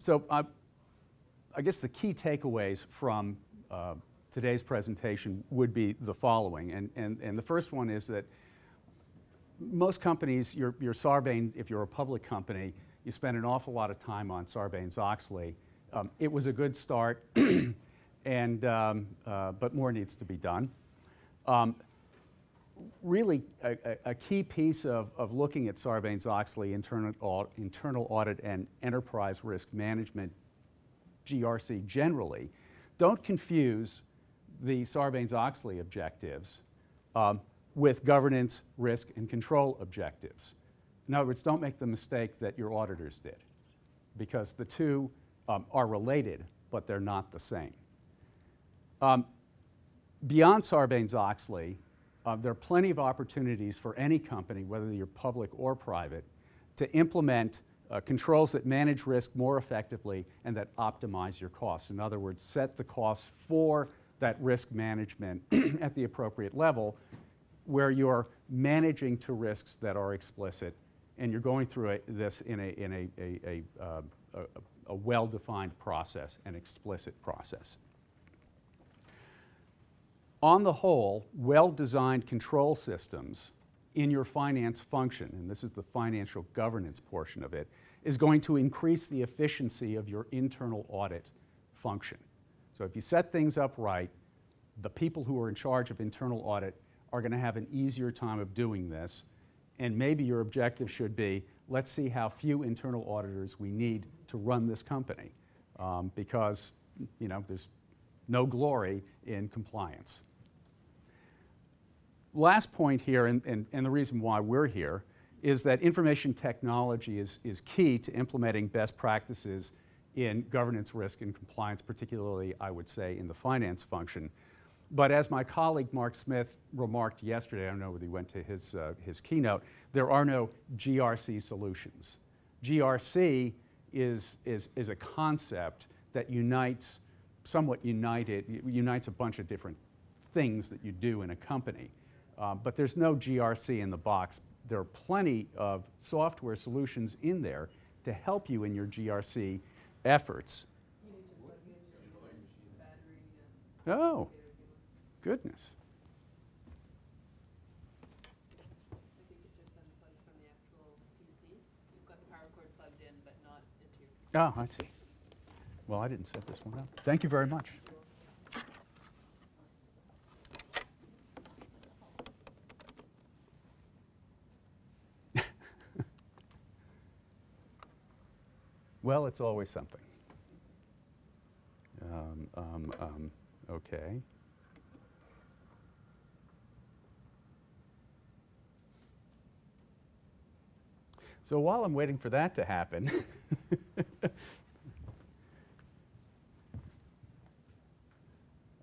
So I guess the key takeaways from today's presentation would be the following. And the first one is that most companies, your Sarbanes, if you're a public company, you spend an awful lot of time on Sarbanes-Oxley. It was a good start, but more needs to be done. Really, a key piece of looking at Sarbanes-Oxley, internal audit and enterprise risk management, GRC generally, don't confuse the Sarbanes-Oxley objectives with governance, risk, and control objectives. In other words, don't make the mistake that your auditors did, because the two are related, but they're not the same. Beyond Sarbanes-Oxley, there are plenty of opportunities for any company, whether you're public or private, to implement controls that manage risk more effectively and that optimize your costs. In other words, set the costs for that risk management at the appropriate level, where you're managing to risks that are explicit, and you're going through this in a well-defined process, an explicit process. On the whole, well-designed control systems in your finance function, and this is the financial governance portion of it, is going to increase the efficiency of your internal audit function. So if you set things up right, the people who are in charge of internal audit are going to have an easier time of doing this, and maybe your objective should be, let's see how few internal auditors we need to run this company, because there's no glory in compliance. Last point here, and the reason why we're here, is that information technology is key to implementing best practices in governance, risk, and compliance, particularly, I would say, in the finance function. But as my colleague Mark Smith remarked yesterday, I don't know whether he went to his keynote, there are no GRC solutions. GRC is a concept that unites a bunch of different things that you do in a company. But there's no GRC in the box. There are plenty of software solutions in there to help you in your GRC efforts. You need to plug in battery. Oh, goodness. I think it's just unplugged from the actual PC. You've got the power cord plugged in, but not into your PC. Oh, I see. Well, I didn't set this one up. Thank you very much. Well, it's always something. Okay. So while I'm waiting for that to happen,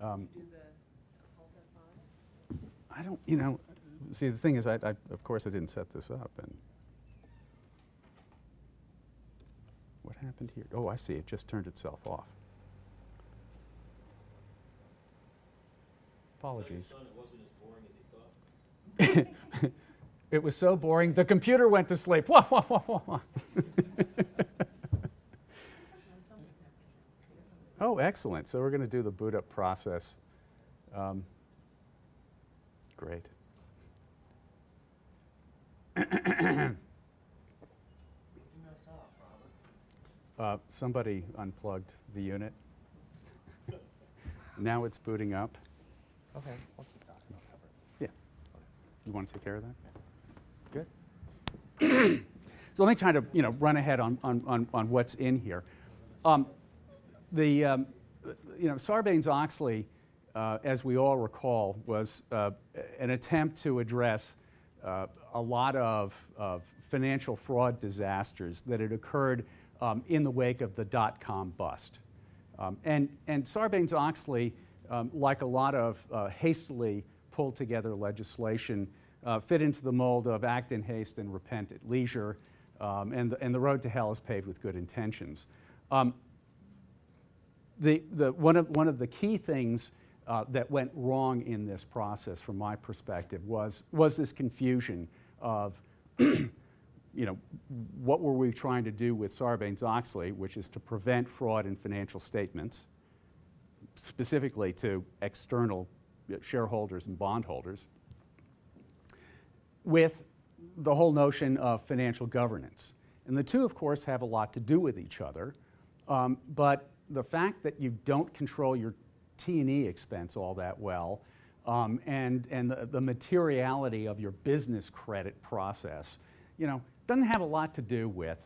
I don't, see, the thing is, of course I didn't set this up. And what happened here? Oh, I see, it just turned itself off. Apologies. It wasn't as boring as he thought. It was so boring, the computer went to sleep. Wah, wah, wah, wah, wah. Oh, excellent. So we're going to do the boot up process. Great. Somebody unplugged the unit. Now it's booting up. Okay, we'll keep talking. I'll cover it. Yeah. You want to take care of that? Good. So let me try to run ahead on what's in here. Sarbanes-Oxley, as we all recall, was an attempt to address a lot of financial fraud disasters that had occurred in the wake of the dot-com bust. And Sarbanes-Oxley, like a lot of hastily pulled together legislation, fit into the mold of act in haste and repent at leisure, and the road to hell is paved with good intentions. One of the key things that went wrong in this process, from my perspective, was this confusion of what were we trying to do with Sarbanes-Oxley, which is to prevent fraud in financial statements, specifically to external shareholders and bondholders, with the whole notion of financial governance. And the two, of course, have a lot to do with each other, but the fact that you don't control your T&E expense all that well, and the materiality of your business credit process, doesn't have a lot to do with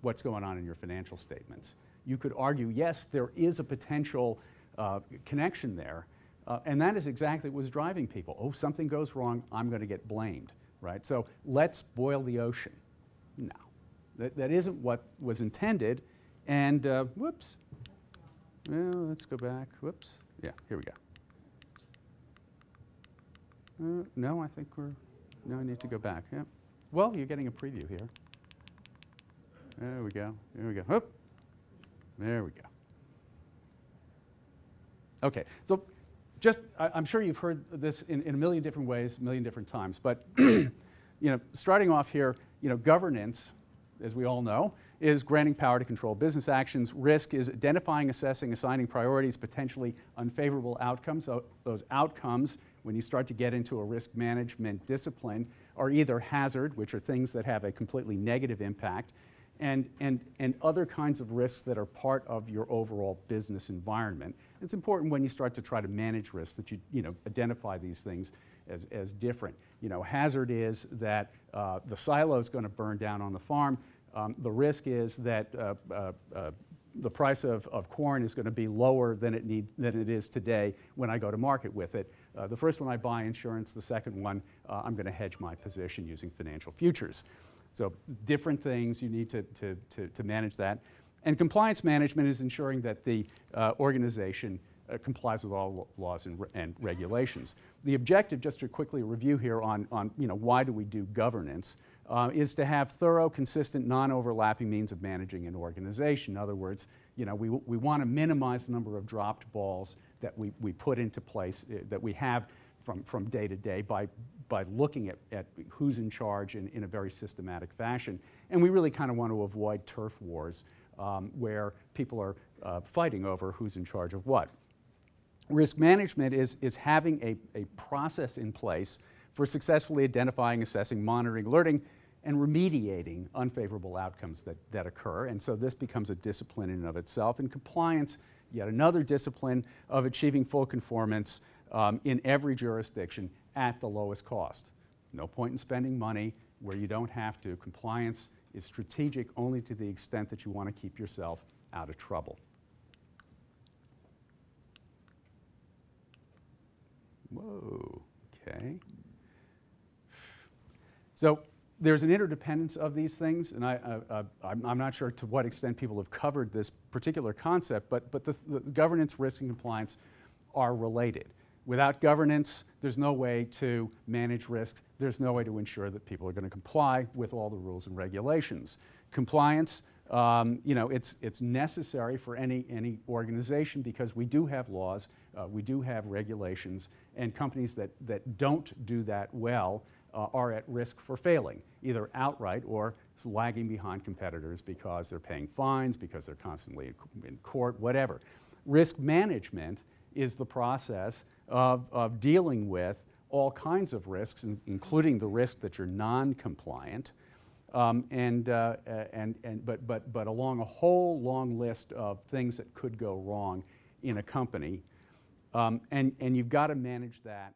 what's going on in your financial statements. You could argue, yes, there is a potential connection there, and that is exactly what was driving people. Oh, something goes wrong, I'm going to get blamed, right? So let's boil the ocean. No, that isn't what was intended, and whoops. Well, let's go back. Whoops. Yeah, here we go. No, I think no, I need to go back. Yeah. Well, you're getting a preview here. There we go. There we go. Whoop. There we go. Okay, so just, I'm sure you've heard this in a million different ways, a million different times, but starting off here, governance, as we all know, is granting power to control business actions. Risk is identifying, assessing, assigning priorities, potentially unfavorable outcomes. So those outcomes, when you start to get into a risk management discipline, are either hazard, which are things that have a completely negative impact, and other kinds of risks that are part of your overall business environment. It's important when you start to try to manage risks that you identify these things as different. Hazard is that the silo is going to burn down on the farm. The risk is that the price of corn is going to be lower than it is today when I go to market with it. The first one I buy insurance, the second one I'm going to hedge my position using financial futures. So different things, you need to manage that. And compliance management is ensuring that the organization complies with all laws and regulations. The objective, just to quickly review here on why do we do governance, is to have thorough, consistent, non-overlapping means of managing an organization. In other words, we want to minimize the number of dropped balls that we put into place, that we have from day to day by looking at who's in charge in a very systematic fashion. And we really kind of want to avoid turf wars where people are fighting over who's in charge of what. Risk management is having a process in place for successfully identifying, assessing, monitoring, alerting, and remediating unfavorable outcomes that occur. And so this becomes a discipline in and of itself. And compliance, yet another discipline of achieving full conformance in every jurisdiction at the lowest cost. No point in spending money where you don't have to. Compliance is strategic only to the extent that you want to keep yourself out of trouble. Whoa, okay. So there's an interdependence of these things, and I'm not sure to what extent people have covered this particular concept, but the governance, risk, and compliance are related. Without governance, there's no way to manage risk. There's no way to ensure that people are going to comply with all the rules and regulations. Compliance, it's necessary for any organization because we do have laws, we do have regulations, and companies that don't do that well are at risk for failing, either outright or lagging behind competitors because they're paying fines, because they're constantly in court, whatever. Risk management is the process of dealing with all kinds of risks, including the risk that you're non-compliant, but along a whole long list of things that could go wrong in a company, and you've got to manage that